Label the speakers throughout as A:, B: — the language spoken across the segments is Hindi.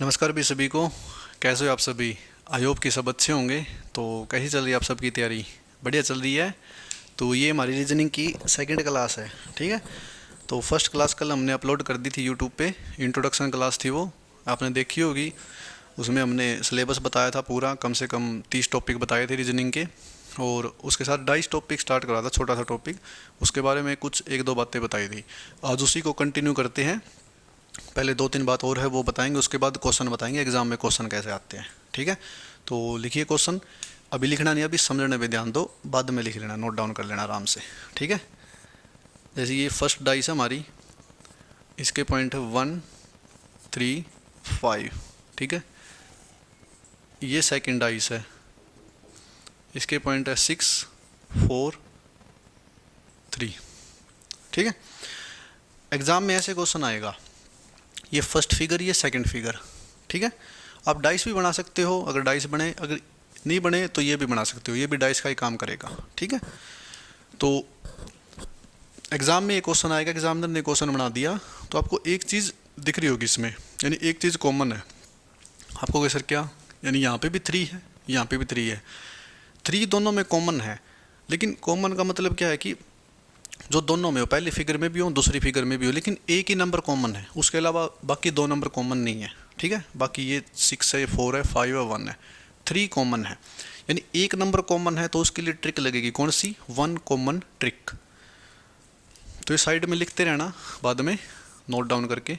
A: नमस्कार भी सभी को। कैसे हो आप सभी? आई होप कि सब अच्छे होंगे। तो कैसी चल रही है आप सबकी तैयारी? बढ़िया चल रही है। तो ये हमारी रीजनिंग की सेकंड क्लास है, ठीक है। तो फर्स्ट क्लास कल हमने अपलोड कर दी थी यूट्यूब पे। इंट्रोडक्शन क्लास थी वो, आपने देखी होगी। उसमें हमने सिलेबस बताया था पूरा, कम से कम 30 टॉपिक बताए थे रीजनिंग के। और उसके साथ 22 टॉपिक स्टार्ट करा था, छोटा सा टॉपिक। उसके बारे में कुछ एक दो बातें बताई थी। आज उसी को कंटिन्यू करते हैं। पहले दो तीन बात और है वो बताएंगे, उसके बाद क्वेश्चन बताएंगे एग्जाम में क्वेश्चन कैसे आते हैं, ठीक है। तो लिखिए क्वेश्चन। अभी लिखना नहीं, अभी समझने पे ध्यान दो, बाद में लिख लेना, नोट डाउन कर लेना आराम से, ठीक है। जैसे ये फर्स्ट डाइस है हमारी, इसके पॉइंट है 1, 3, 5, ठीक है। ये सेकंड डाइस है, इसके पॉइंट है 6, 4, 3, ठीक है। एग्जाम में ऐसे क्वेश्चन आएगा, ये फर्स्ट फिगर, ये सेकंड फिगर, ठीक है। आप डाइस भी बना सकते हो, अगर डाइस बने, अगर नहीं बने तो ये भी बना सकते हो, ये भी डाइस का ही काम करेगा, ठीक है। तो एग्ज़ाम में ये क्वेश्चन आएगा, एग्जामिनर ने क्वेश्चन बना दिया तो आपको एक चीज़ दिख रही होगी इसमें, यानी एक चीज़ कॉमन है। आपको कहे सर क्या? यानी यहाँ पे भी 3 है, यहाँ पे भी 3 है, 3 दोनों में कॉमन है। लेकिन कॉमन का मतलब क्या है कि जो दोनों में हो, पहली फिगर में भी हो दूसरी फिगर में भी हो, लेकिन एक ही नंबर कॉमन है, उसके अलावा बाकी दो नंबर कॉमन नहीं है, ठीक है। बाकी ये 6 है, 4 है, 5 है, 1 है, 3 कॉमन है। यानी एक नंबर कॉमन है तो उसके लिए ट्रिक लगेगी, कौन सी? 1 कॉमन ट्रिक। तो ये साइड में लिखते रहना, बाद में नोट डाउन करके,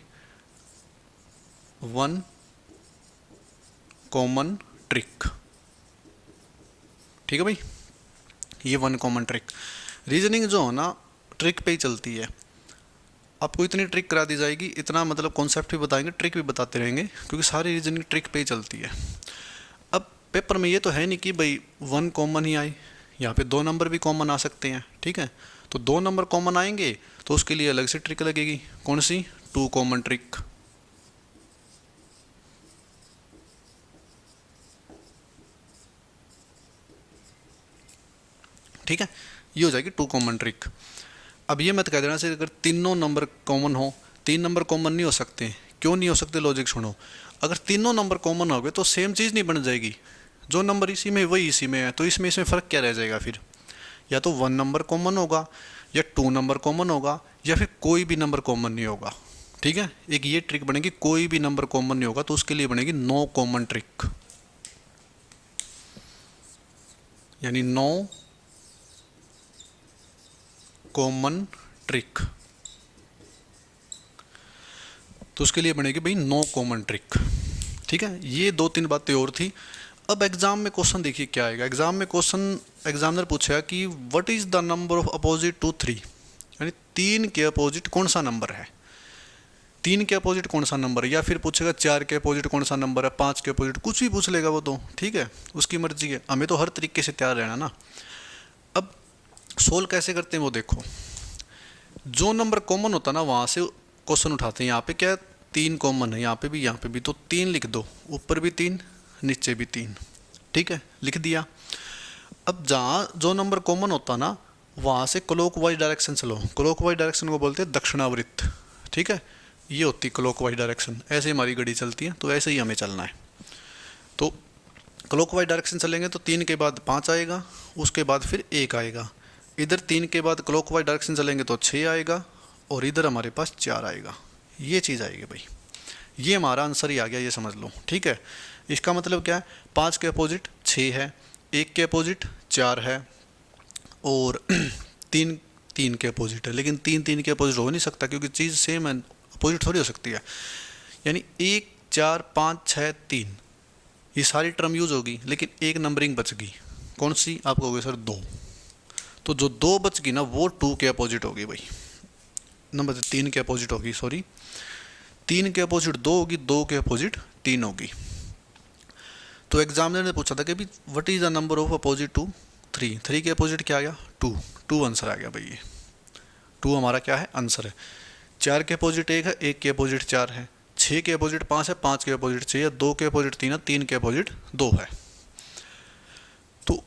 A: 1 कॉमन ट्रिक, ठीक है भाई। ये 1 कॉमन ट्रिक। रीजनिंग जो है ना, ट्रिक पे ही चलती है। आपको इतनी ट्रिक करा दी जाएगी, इतना मतलब कॉन्सेप्ट भी बताएंगे, ट्रिक भी बताते रहेंगे, क्योंकि सारी रीजनिंग ट्रिक पे ही चलती है। अब पेपर में ये तो है नहीं कि भाई 1 कॉमन ही आए, यहाँ पे 2 नंबर भी कॉमन आ सकते हैं, ठीक है। तो 2 नंबर कॉमन आएंगे तो उसके लिए अलग से ट्रिक लगेगी, कौन सी? 2 कॉमन ट्रिक, ठीक है। ये हो जाएगी 2 कॉमन ट्रिक। अब ये मत कह देना सर अगर तीनों नंबर कॉमन हो, 3 नंबर कॉमन नहीं हो सकते। क्यों नहीं हो सकते? लॉजिक सुनो। अगर तीनों नंबर कॉमन हो गए तो सेम चीज़ नहीं बन जाएगी। जो नंबर इसी में वही इसी में है, तो इसमें फ़र्क क्या रह जाएगा फिर? या तो 1 नंबर कॉमन होगा, या 2 नंबर कॉमन होगा, या फिर कोई भी नंबर कॉमन नहीं होगा, ठीक है। एक ये ट्रिक बनेगी, कोई भी नंबर कॉमन नहीं होगा, तो उसके लिए बनेगी नो कॉमन ट्रिक, यानी नो कॉमन ट्रिक। तो उसके लिए बनेगी भाई नो कॉमन ट्रिक, ठीक है। ये 2-3 बातें और थी। अब एग्जाम में क्वेश्चन देखिए क्या आएगा। एग्जाम में क्वेश्चन एग्जामिनर पूछेगा कि what is the number of opposite to 3, यानी 3 के अपोजिट कौन सा नंबर है। 3 के अपोजिट कौन सा नंबर है, या फिर पूछेगा 4 के अपोजिट कौन सा नंबर है, 5 के अपोजिट, कुछ भी पूछ लेगा वो तो, ठीक है, उसकी मर्जी है। हमें तो हर तरीके से तैयार रहना ना। अब सोल्व कैसे करते हैं वो देखो। जो नंबर कॉमन होता है ना, वहाँ से क्वेश्चन उठाते हैं। यहाँ पे क्या है? 3 कॉमन है, यहाँ पे भी यहाँ पे भी, तो 3 लिख दो, ऊपर भी 3, नीचे भी 3, ठीक है, लिख दिया। अब जहाँ जो नंबर कॉमन होता ना, वहाँ से क्लॉकवाइज डायरेक्शन चलो। क्लॉकवाइज डायरेक्शन को बोलते हैं दक्षिणावृत्त, ठीक है। ये होती क्लॉकवाइज डायरेक्शन, ऐसे हमारी घड़ी चलती है, तो ऐसे ही हमें चलना है। तो क्लॉकवाइज डायरेक्शन चलेंगे तो 3 के बाद 5 आएगा, उसके बाद फिर 1 आएगा। इधर 3 के बाद क्लॉकवाइज डायरेक्शन चलेंगे तो 6 आएगा, और इधर हमारे पास 4 आएगा। ये चीज़ आएगी भाई, ये हमारा आंसर ही आ गया, ये समझ लो, ठीक है। इसका मतलब क्या है? 5 के अपोजिट 6 है, 1 के अपोजिट 4 है, और 3 3 के अपोजिट है। लेकिन 3 3 के अपोजिट हो नहीं सकता, क्योंकि चीज़ सेम है, अपोजिट थोड़ी हो सकती है। यानी 1 4 5 6 3, ये सारी टर्म यूज़ होगी, लेकिन एक नंबरिंग बच गई, कौन सी? आप कहोगे सर 2। तो जो 2 बच गई ना, वो 2 के अपोजिट होगी भाई, नंबर 3 के अपोजिट होगी, सॉरी, 3 के अपोजिट 2 होगी, 2 के अपोजिट 3 होगी। तो एग्जामिनर ने पूछा था कि what is the number of opposite to 3, 3 के अपोजिट क्या आ गया? 2, 2 आंसर आ गया भाई। ये 2 हमारा क्या है? आंसर है। 4 के अपोजिट 1 है, 1 के अपोजिट 4 है, 6 के अपोजिट 5 है, 5 के अपोजिट 6 है, 2 के अपोजिट 3 है, 3 के अपोजिट 2 है। तो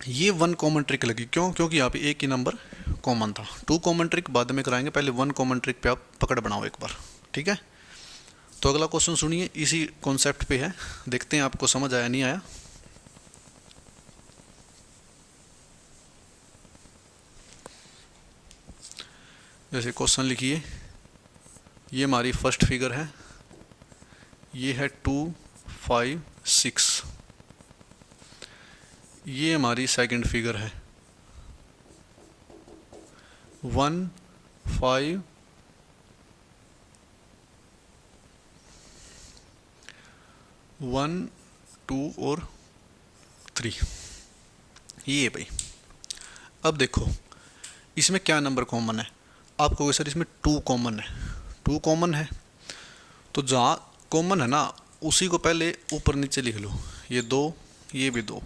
A: ये 1 कॉमन ट्रिक लगी, क्यों? क्योंकि यहाँ पे एक ही नंबर कॉमन था। 2 कॉमन ट्रिक बाद में कराएंगे, पहले 1 कॉमन ट्रिक पे आप पकड़ बनाओ एक बार, ठीक है। तो अगला क्वेश्चन सुनिए, इसी कॉन्सेप्ट पे है, देखते हैं आपको समझ आया नहीं आया। जैसे क्वेश्चन लिखिए, ये हमारी फर्स्ट फिगर है, ये है 2 5 6। ये हमारी सेकंड फिगर है 1 5 1 2 और 3। ये भाई अब देखो इसमें क्या नंबर कॉमन है। आप कहोगे सर इसमें 2 कॉमन है। 2 कॉमन है तो जहाँ कॉमन है ना उसी को पहले ऊपर नीचे लिख लो, ये 2 ये भी 2,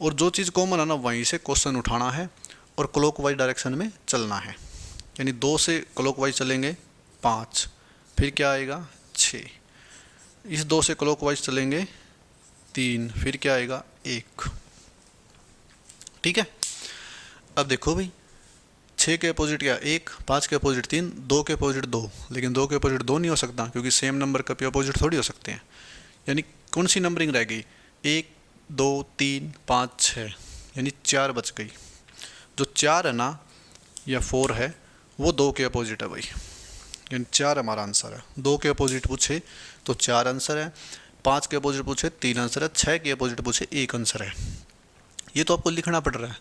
A: और जो चीज़ कॉमन है ना वहीं से क्वेश्चन उठाना है और क्लॉकवाइज डायरेक्शन में चलना है। यानी 2 से क्लॉकवाइज चलेंगे 5, फिर क्या आएगा 6, इस 2 से क्लॉकवाइज चलेंगे 3, फिर क्या आएगा 1। ठीक है। अब देखो भाई 6 के अपोजिट क्या 1, 5 के अपोजिट 3, 2 के अपोजिट 2, लेकिन 2 के अपोजिट 2 नहीं हो सकता क्योंकि सेम नंबर के अपोजिट थोड़ी हो सकते हैं। यानी कौन सी नंबरिंग रह गई 1 2 3 5 6, यानी 4 बच गई। जो 4 है ना या 4 है वो 2 के अपोजिट है भाई, यानी 4 हमारा आंसर है। 2 के अपोजिट पूछे तो 4 आंसर है, 5 के अपोजिट पूछे 3 आंसर है, 6 के अपोजिट पूछे 1 आंसर है। ये तो आपको लिखना पड़ रहा है,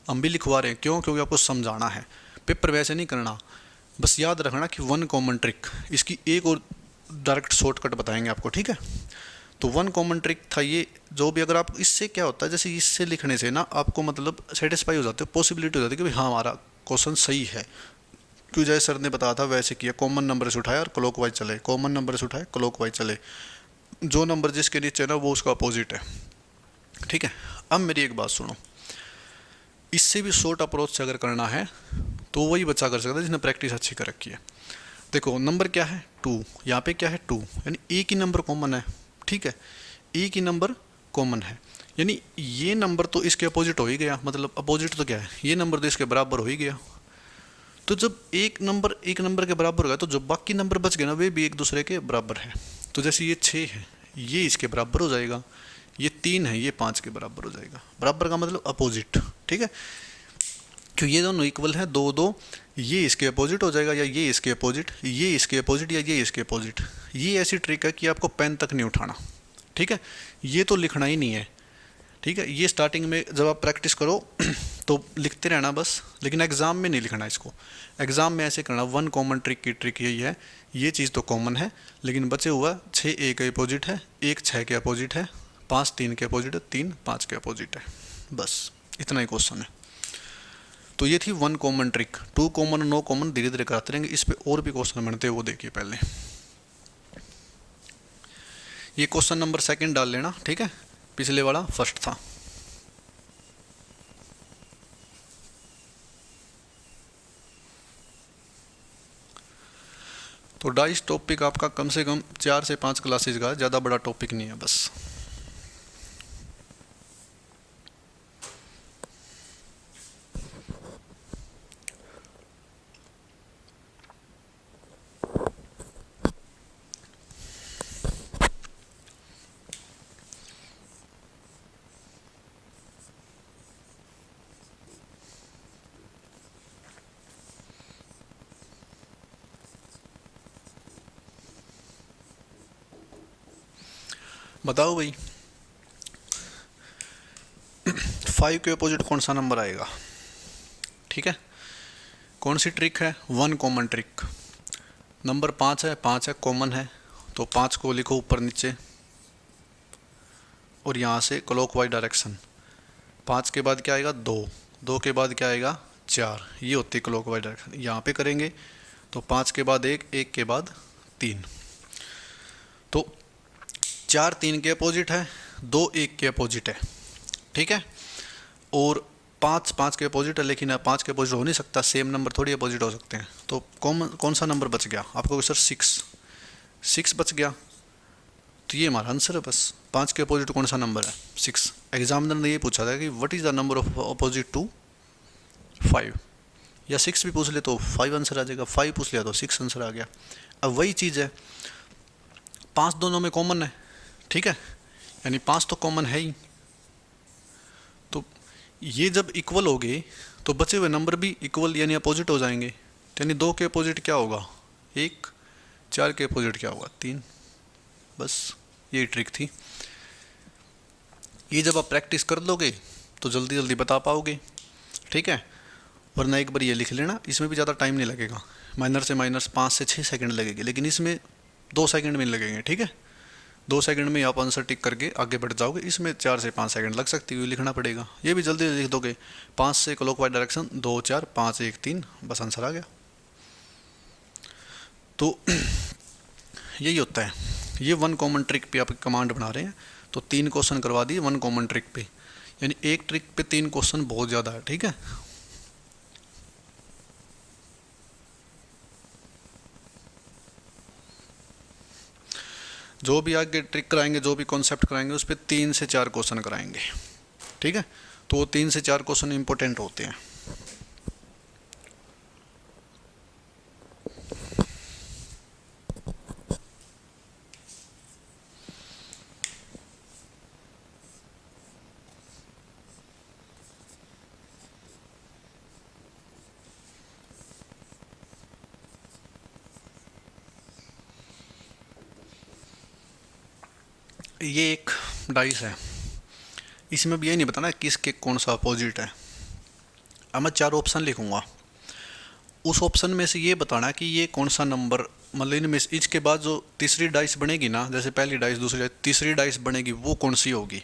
A: हम भी लिखवा रहे हैं क्यों, क्योंकि आपको समझाना है, पेपर वैसे नहीं करना। बस याद रखना कि 1 कॉमन ट्रिक, इसकी एक और डायरेक्ट शॉर्टकट बताएंगे आपको। ठीक है। तो 1 कॉमन ट्रिक था ये, जो भी अगर आप इससे क्या होता है, जैसे इससे लिखने से ना आपको मतलब सेटिस्फाई हो जाते हो, पॉसिबिलिटी हो जाती है कि भाई हाँ हमारा क्वेश्चन सही है। क्यों जैसे सर ने बताया था वैसे किया, कॉमन नंबर से उठाया और क्लॉकवाइज चले, कॉमन नंबर से उठाए क्लॉकवाइज चले, जो नंबर जिसके नीचे ना वो उसका अपोजिट है। ठीक है। अब मेरी एक बात सुनो, इससे भी शॉर्ट अप्रोच से अगर करना है तो वही बच्चा कर सकता है जिसने प्रैक्टिस अच्छी कर रखी है। देखो नंबर क्या है 2, यहाँ पे क्या है 2, यानी एक ही नंबर कॉमन है। ठीक है, एक ही नंबर कॉमन है, यानी ये नंबर तो इसके अपोजिट हो ही गया, मतलब अपोजिट तो क्या है, ये नंबर तो इसके बराबर हो ही गया। तो जब एक नंबर के बराबर हो गया तो जो बाकी नंबर बच गए ना वे भी एक दूसरे के बराबर है। तो जैसे ये 6 है ये इसके बराबर हो जाएगा, ये 3 है ये 5 के बराबर हो जाएगा। बराबर का मतलब अपोजिट। ठीक है, क्यों ये दोनों इक्वल है 2 2, ये इसके अपोजिट हो जाएगा, या ये इसके अपोजिट, ये इसके अपोजिट, या ये इसके अपोजिट। ये ऐसी ट्रिक है कि आपको पेन तक नहीं उठाना। ठीक है, ये तो लिखना ही नहीं है। ठीक है, ये स्टार्टिंग में जब आप प्रैक्टिस करो तो लिखते रहना बस, लेकिन एग्ज़ाम में नहीं लिखना इसको। एग्ज़ाम में ऐसे करना 1 कॉमन ट्रिक की ट्रिक यही है, ये चीज़ तो कॉमन है लेकिन बचे हुआ 6 1 के अपोजिट है, 1 6 के अपोजिट है, 5 3 के अपोजिट है, 3 5 के अपोजिट है। बस इतना ही क्वेश्चन है। तो ये थी 1 कॉमन ट्रिक। 2 कॉमन और 9 कॉमन धीरे धीरे कराते रहेंगे, इस पे और भी क्वेश्चन बनते हैं वो देखिए। पहले ये क्वेश्चन नंबर 2 डाल लेना। ठीक है, पिछले वाला फर्स्ट था। तो डाइस टॉपिक आपका कम से कम 4 से 5 क्लासेज का, ज़्यादा बड़ा टॉपिक नहीं है बस। बताओ भाई 5 के अपोजिट कौन सा नंबर आएगा। ठीक है, कौन सी ट्रिक है 1 कॉमन ट्रिक। नंबर 5 है, 5 है कॉमन है, तो 5 को लिखो ऊपर नीचे और यहाँ से क्लॉकवाइज डायरेक्शन। 5 के बाद क्या आएगा 2, 2 के बाद क्या आएगा 4, ये होती है क्लॉकवाइज डायरेक्शन। यहाँ पे करेंगे तो 5 के बाद 1, 1 के बाद 3, तो 4 3 के अपोजिट है, 2 1 के अपोजिट है। ठीक है, और 5 5 के अपोजिट है, लेकिन 5 के अपोजिट हो नहीं सकता, सेम नंबर थोड़ी अपोजिट हो सकते हैं। तो कौन सा नंबर बच गया आपको सर 6 बच गया, तो ये हमारा आंसर है बस। 5 के अपोजिट कौन सा नंबर है 6। एग्जामिनर ने ये पूछा था कि what is the number of opposite to 5, या 6 भी पूछ ले तो 5 आंसर आ जाएगा, 5 पूछ लिया तो 6 आंसर आ गया। अब वही चीज़ है पाँच दोनों में कॉमन है, ठीक है, यानी पाँच तो कॉमन है ही। तो ये जब इक्वल हो गए तो बचे हुए नंबर भी इक्वल यानी अपोजिट हो जाएंगे। यानी दो के अपोजिट क्या होगा एक, चार के अपोजिट क्या होगा तीन। बस यही ट्रिक थी। ये जब आप प्रैक्टिस कर लोगे तो जल्दी जल्दी बता पाओगे, ठीक है। वरना एक बार ये लिख लेना, इसमें भी ज़्यादा टाइम नहीं लगेगा। माइनर से माइनस 5 से 6 सेकंड लगेगी, लेकिन इसमें 2 सेकंड में लगेंगे, ठीक है। 2 सेकंड में आप आंसर टिक करके आगे बढ़ जाओगे। इसमें 4 से 5 सेकंड लग सकती है, लिखना पड़ेगा। ये भी जल्दी लिख दोगे, 5 से क्लॉकवाइज डायरेक्शन 2 4 5 1 3, बस आंसर आ गया। तो यही होता है। ये वन कॉमन ट्रिक पे आप कमांड बना रहे हैं, तो 3 क्वेश्चन करवा दिए वन कॉमन ट्रिक पे, यानी एक ट्रिक पे 3 क्वेश्चन बहुत ज़्यादा है, ठीक है। जो भी आगे ट्रिक कराएंगे, जो भी कॉन्सेप्ट कराएंगे, उस पर 3 से 4 क्वेश्चन कराएंगे, ठीक है। तो वो 3 से 4 क्वेश्चन इंपॉर्टेंट होते हैं। ये एक डाइस है, इसमें भी ये नहीं बताना किसके कौन सा अपोजिट है। अब मैं 4 ऑप्शन लिखूंगा, उस ऑप्शन में से ये बताना कि ये कौन सा नंबर, मतलब इनमें से इसके बाद जो तीसरी डाइस बनेगी ना, जैसे पहली डाइस दूसरी डाइस तीसरी डाइस बनेगी, वो कौन सी होगी।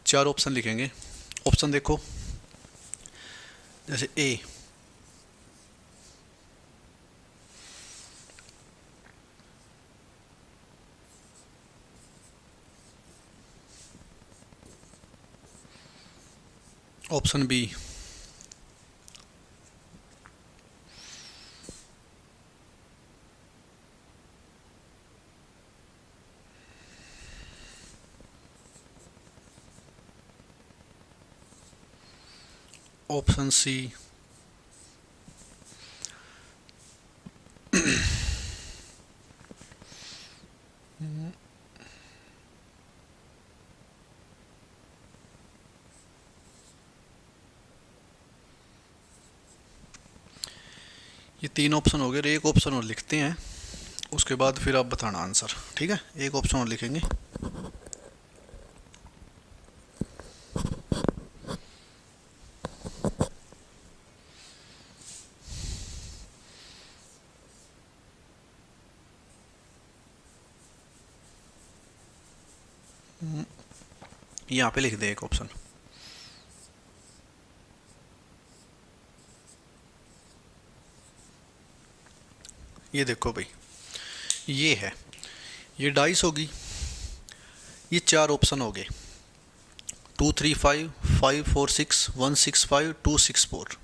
A: 4 ऑप्शन लिखेंगे। ऑप्शन देखो, जैसे ए, ऑप्शन बी, ऑप्शन सी, ये 3 ऑप्शन हो गए। एक ऑप्शन और लिखते हैं, उसके बाद फिर आप बताना आंसर, ठीक है। एक ऑप्शन और लिखेंगे। यहाँ पे लिख दे एक ऑप्शन। ये देखो भाई, ये है, ये डाइस होगी, ये 4 ऑप्शन हो गए, 2 3 5 5 4 6 1 6 5 2 6 4।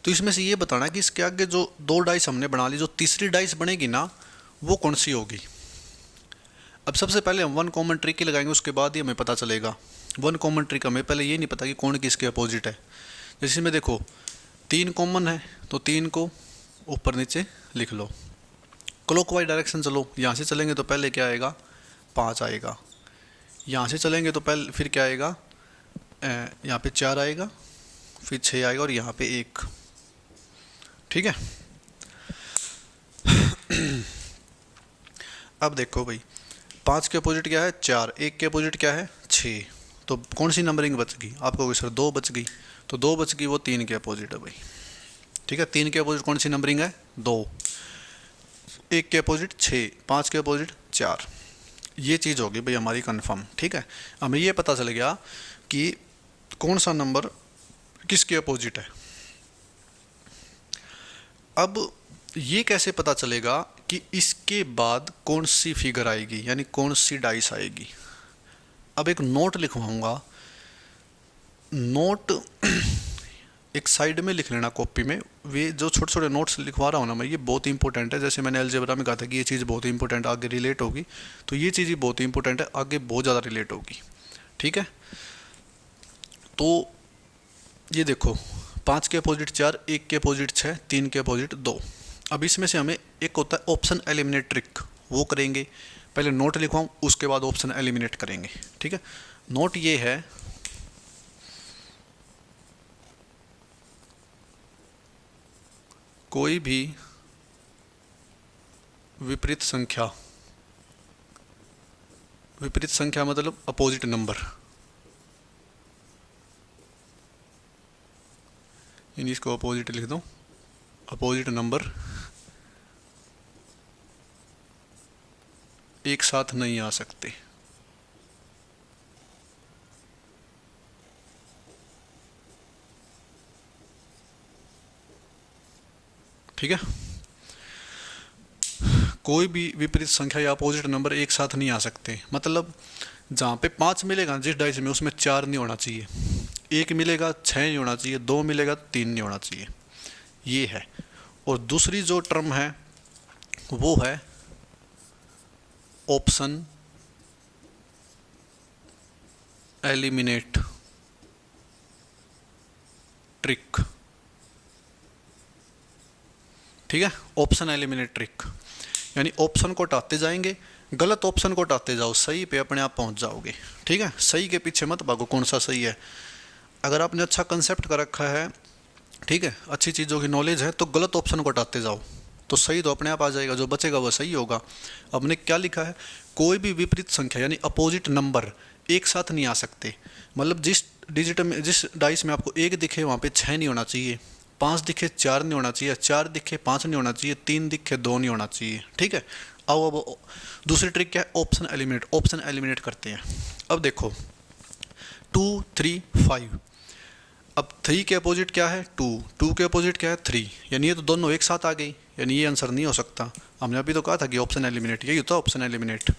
A: तो इसमें से ये बताना कि इसके आगे जो 2 डाइस हमने बना ली, जो तीसरी डाइस बनेगी ना, वो कौन सी होगी। अब सबसे पहले हम वन कॉमन ट्रिक ही लगाएंगे, उसके बाद ही हमें पता चलेगा। वन कॉमन ट्रिक हमें पहले ये नहीं पता कि कौन किसके अपोजिट है। जैसे में देखो 3 कॉमन है, तो 3 को ऊपर नीचे लिख लो। क्लॉकवाइज डायरेक्शन चलो, यहाँ से चलेंगे तो पहले क्या आएगा 5 आएगा, यहाँ से चलेंगे तो पहले फिर क्या आएगा, यहाँ पे 4 आएगा, फिर 6 आएगा, और यहाँ पे 1, ठीक है। अब देखो भाई, 5 के अपोजिट क्या है 4, 1 के अपोजिट क्या है 6, तो कौन सी नंबरिंग बच गई। आपको कहोगे सर 2 बच गई, तो 2 बच गई, वो 3 के अपोजिट है भाई, ठीक है। 3 के अपोजिट कौन सी नंबरिंग है 2, 1 के अपोजिट 6, 5 के अपोजिट 4। ये चीज़ होगी भाई हमारी कंफर्म, ठीक है। हमें ये पता चल गया कि कौन सा नंबर किसके अपोजिट है। अब ये कैसे पता चलेगा कि इसके बाद कौन सी फिगर आएगी, यानी कौन सी डाइस आएगी। अब एक नोट लिखवाऊंगा, नोट एक साइड में लिख लेना कॉपी में। वे जो छोटे छोटे नोट्स लिखवा रहा हूँ ना मैं, ये बहुत इंपॉर्टेंट है। जैसे मैंने अलजेब्रा में कहा था कि ये चीज़ बहुत इंपॉर्टेंट आगे रिलेट होगी, तो ये चीज़ बहुत इंपॉर्टेंट है, आगे बहुत ज़्यादा रिलेट होगी, ठीक है। तो ये देखो 5 के अपोजिट 4, 1 के अपोजिट 6, 3 के अपोजिट 2। अब इसमें से हमें एक होता है ऑप्शन एलिमिनेट ट्रिक, वो करेंगे। पहले नोट लिखवाऊँ, उसके बाद ऑप्शन एलिमिनेट करेंगे। ठीक है, नोट ये है कोई भी विपरीत संख्या, विपरीत संख्या मतलब अपोजिट नंबर, यानी इसको अपोजिट लिख दो, अपोजिट नंबर एक साथ नहीं आ सकते। ठीक है, कोई भी विपरीत संख्या या अपोजिट नंबर एक साथ नहीं आ सकते, मतलब जहाँ पे 5 मिलेगा जिस डाइस में, उसमें 4 नहीं होना चाहिए, 1 मिलेगा 6 नहीं होना चाहिए, 2 मिलेगा 3 नहीं होना चाहिए, ये है। और दूसरी जो टर्म है वो है ऑप्शन एलिमिनेट ट्रिक। ठीक है, ऑप्शन एलिमिनेट ट्रिक, यानी ऑप्शन को हटाते जाएंगे, गलत ऑप्शन को हटाते जाओ, सही पे अपने आप पहुंच जाओगे। ठीक है, सही के पीछे मत भागो कौन सा सही है। अगर आपने अच्छा कंसेप्ट कर रखा है, ठीक है, अच्छी चीज़ों की नॉलेज है, तो गलत ऑप्शन को हटाते जाओ तो सही तो अपने आप आ जाएगा, जो बचेगा वो सही होगा। हमने क्या लिखा है, कोई भी विपरीत संख्या यानी अपोजिट नंबर एक साथ नहीं आ सकते, मतलब जिस डिजिट में, जिस डाइस में आपको 1 दिखे वहाँ पे 6 नहीं होना चाहिए, 5 दिखे 4 नहीं होना चाहिए, 4 दिखे 5 नहीं होना चाहिए, 3 दिखे 2 नहीं होना चाहिए। ठीक है, आओ अब दूसरी ट्रिक क्या है, ऑप्शन एलिमिनेट। ऑप्शन एलिमिनेट करते हैं। अब देखो 2 3 5, अब 3 के अपोजिट क्या है 2, 2 के अपोजिट क्या है 3, यानी ये तो दोनों एक साथ आ गई, यानी ये आंसर नहीं हो सकता। हमने अभी तो कहा था कि ऑप्शन एलिमिनेट, यही होता है ऑप्शन एलिमिनेट।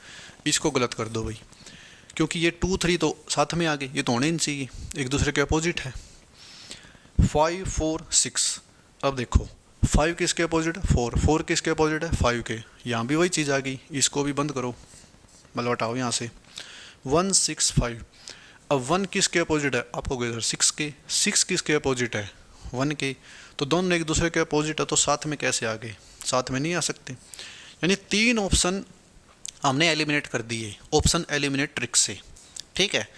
A: इसको गलत कर दो भाई, क्योंकि ये 2 3 तो साथ में आ गए, ये तो होने नहीं चाहिए, एक दूसरे के अपोजिट है। 5 4 6, अब देखो 5 किसके अपोजिट है 4, 4 किसके अपोजिट है 5 के, यहाँ भी वही चीज़ आ गई, इसको भी बंद करो, मतलब हटाओ यहाँ से। 1 6 5, अब 1 किसके अपोजिट है, आपको इधर 6 के, 6 किसके अपोजिट है 1 के, तो दोनों एक दूसरे के अपोजिट है, तो साथ में कैसे आ गए, साथ में नहीं आ सकते। यानी 3 ऑप्शन हमने एलिमिनेट कर दिए ऑप्शन एलिमिनेट ट्रिक से। ठीक है,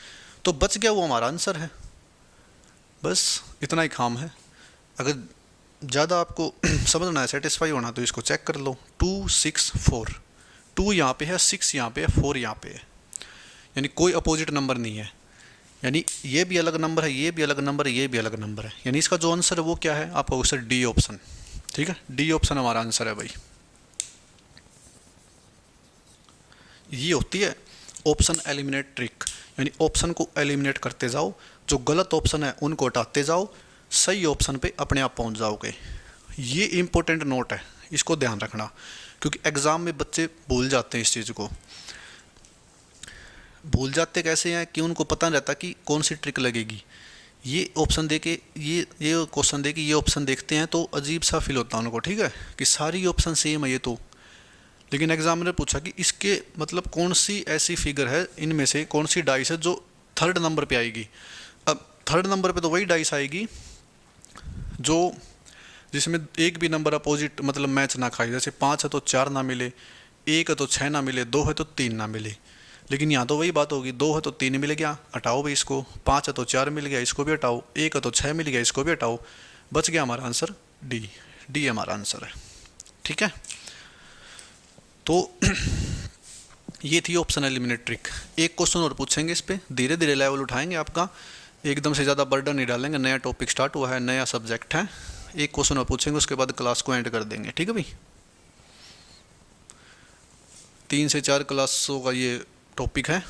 A: तो बच गया वो हमारा आंसर है, बस इतना ही काम है। अगर ज़्यादा आपको समझना है, सेटिस्फाई होना, तो इसको चेक कर लो। 2 6 4, 2 यहाँ पे है, 6 यहाँ पे है, 4 यहाँ पे है, यानी कोई अपोजिट नंबर नहीं है, यानी ये भी अलग नंबर है, ये भी अलग नंबर है, ये भी अलग नंबर है, यानी इसका जो आंसर है वो क्या है, आपका आंसर डी ऑप्शन। ठीक है, डी ऑप्शन हमारा आंसर है भाई। ये होती है ऑप्शन एलिमिनेट ट्रिक, यानी ऑप्शन को एलिमिनेट करते जाओ, जो गलत ऑप्शन है उनको हटाते जाओ, सही ऑप्शन पे अपने आप पहुंच जाओगे। ये इंपॉर्टेंट नोट है, इसको ध्यान रखना, क्योंकि एग्ज़ाम में बच्चे भूल जाते हैं इस चीज़ को। भूल जाते कैसे हैं कि उनको पता नहीं रहता कि कौन सी ट्रिक लगेगी। ये ऑप्शन दे के, ये क्वेश्चन दे के ये ऑप्शन देखते हैं तो अजीब सा फील होता है उनको। ठीक है, कि सारी ऑप्शन सेम है ये तो, लेकिन एग्जामिनर पूछा कि इसके मतलब कौन सी ऐसी फिगर है, इनमें से कौन सी डाइस है जो 3rd नंबर पे आएगी। अब 3rd नंबर पे तो वही डाइस आएगी जो जिसमें एक भी नंबर अपोजिट मतलब मैच ना खाए, जैसे 5 है तो 4 ना मिले, 1 है तो 6 ना मिले, 2 है तो 3 ना मिले। लेकिन यहाँ तो वही बात होगी, 2 है तो 3 मिल गया, हटाओ भाई इसको, 5 है तो 4 मिल गया, इसको भी हटाओ, 1 है तो 6 मिल गया, इसको भी हटाओ, बच गया हमारा आंसर डी। डी हमारा आंसर है। ठीक है, तो ये थी ऑप्शन एलिमिनेट ट्रिक। एक क्वेश्चन और पूछेंगे इस पे, धीरे धीरे लेवल उठाएंगे आपका, एकदम से ज़्यादा बर्डन नहीं डालेंगे, नया टॉपिक स्टार्ट हुआ है, नया सब्जेक्ट है। एक क्वेश्चन और पूछेंगे, उसके बाद क्लास को एंड कर देंगे। ठीक है भाई, 3 से 4 क्लासों का ये टॉपिक है।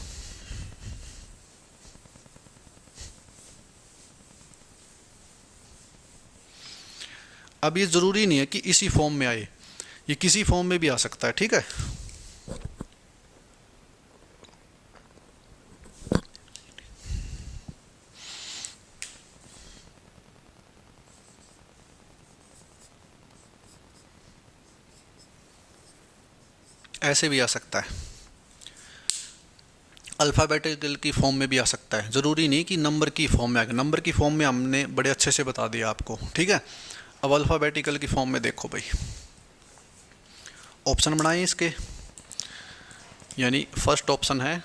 A: अब ये ज़रूरी नहीं है कि इसी फॉर्म में आए, ये किसी फॉर्म में भी आ सकता है। ठीक है, ऐसे भी आ सकता है, अल्फ़ाबेटिकल की फॉर्म में भी आ सकता है, ज़रूरी नहीं कि नंबर की फॉर्म में आएगा। नंबर की फॉर्म में हमने बड़े अच्छे से बता दिया आपको। ठीक है, अब अल्फ़ाबेटिकल की फॉर्म में देखो भाई, ऑप्शन बनाए इसके, यानी फर्स्ट ऑप्शन है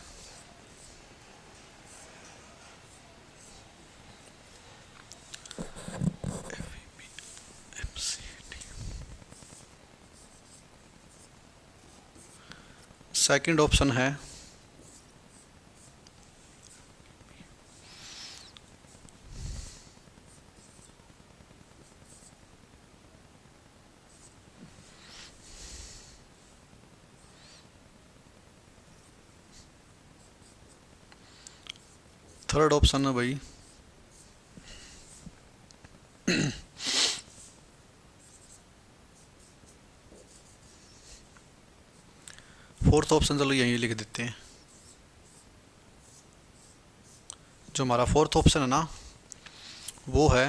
A: सेकंड ऑप्शन है थर्ड ऑप्शन है भाई फोर्थ ऑप्शन चलो यहीं लिख देते हैं। जो हमारा फोर्थ ऑप्शन है ना वो है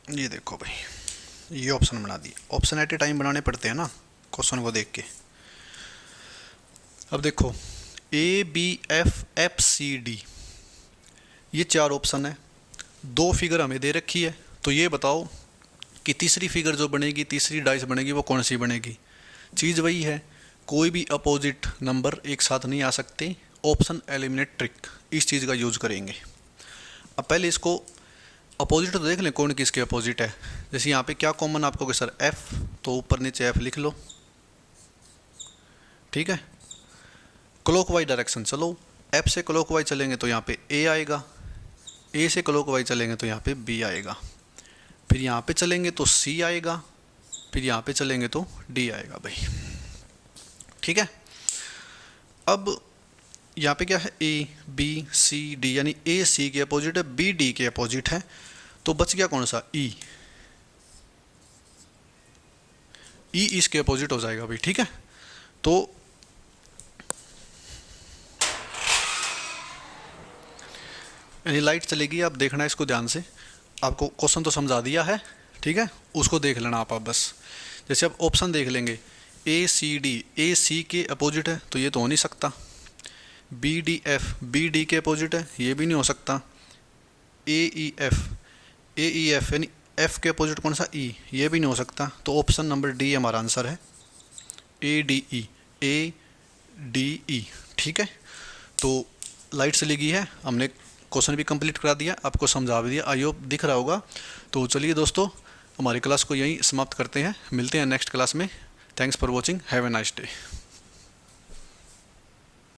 A: ये देखो भाई, ये ऑप्शन बना दिए। ऑप्शन एट ए टाइम बनाने पड़ते हैं ना क्वेश्चन को देख के। अब देखो A B F F C D, ये चार ऑप्शन है, दो फिगर हमें दे रखी है, तो ये बताओ कि तीसरी फिगर जो बनेगी, तीसरी डाइस बनेगी, वो कौन सी बनेगी। चीज़ वही है, कोई भी अपोजिट नंबर एक साथ नहीं आ सकते। ऑप्शन एलिमिनेट ट्रिक, इस चीज़ का यूज करेंगे। अब पहले इसको अपोजिट तो देख लें कौन किसके अपोजिट है। जैसे यहाँ पे क्या कॉमन आपको कि सर एफ, तो ऊपर नीचे एफ लिख लो, ठीक है। क्लॉकवाइज डायरेक्शन चलो, एफ से क्लॉकवाइज चलेंगे तो यहाँ पे ए आएगा, ए से क्लॉकवाइज चलेंगे तो यहाँ पे बी आएगा, फिर यहाँ पे चलेंगे तो सी आएगा, फिर यहाँ पे चलेंगे तो डी आएगा भाई, ठीक है। अब यहाँ पे क्या है, ए बी सी डी, यानी ए सी के अपोजिट है, बी डी के अपोजिट है, तो बच गया कौन सा, ई। ई इसके अपोजिट हो जाएगा भाई, ठीक है। तो यानी लाइट चलेगी, आप देखना इसको ध्यान से। आपको क्वेश्चन तो समझा दिया है, ठीक है, उसको देख लेना आप बस। जैसे अब ऑप्शन देख लेंगे, ए सी डी, ए सी के अपोजिट है तो ये तो हो नहीं सकता। B D F, B D के अपोजिट है, ये भी नहीं हो सकता। A E F, A E F यानी एफ के अपोजिट कौन सा, ई, ये भी नहीं हो सकता। तो ऑप्शन नंबर डी हमारा आंसर है, A D E, A D E, ठीक है। तो लाइट से लगी है, हमने क्वेश्चन भी कंप्लीट करा दिया, आपको समझा भी दिया, आई होप दिख रहा होगा। तो चलिए दोस्तों, हमारी क्लास को यहीं समाप्त करते हैं, मिलते हैं नेक्स्ट क्लास में। Thanks for watching, have a nice day.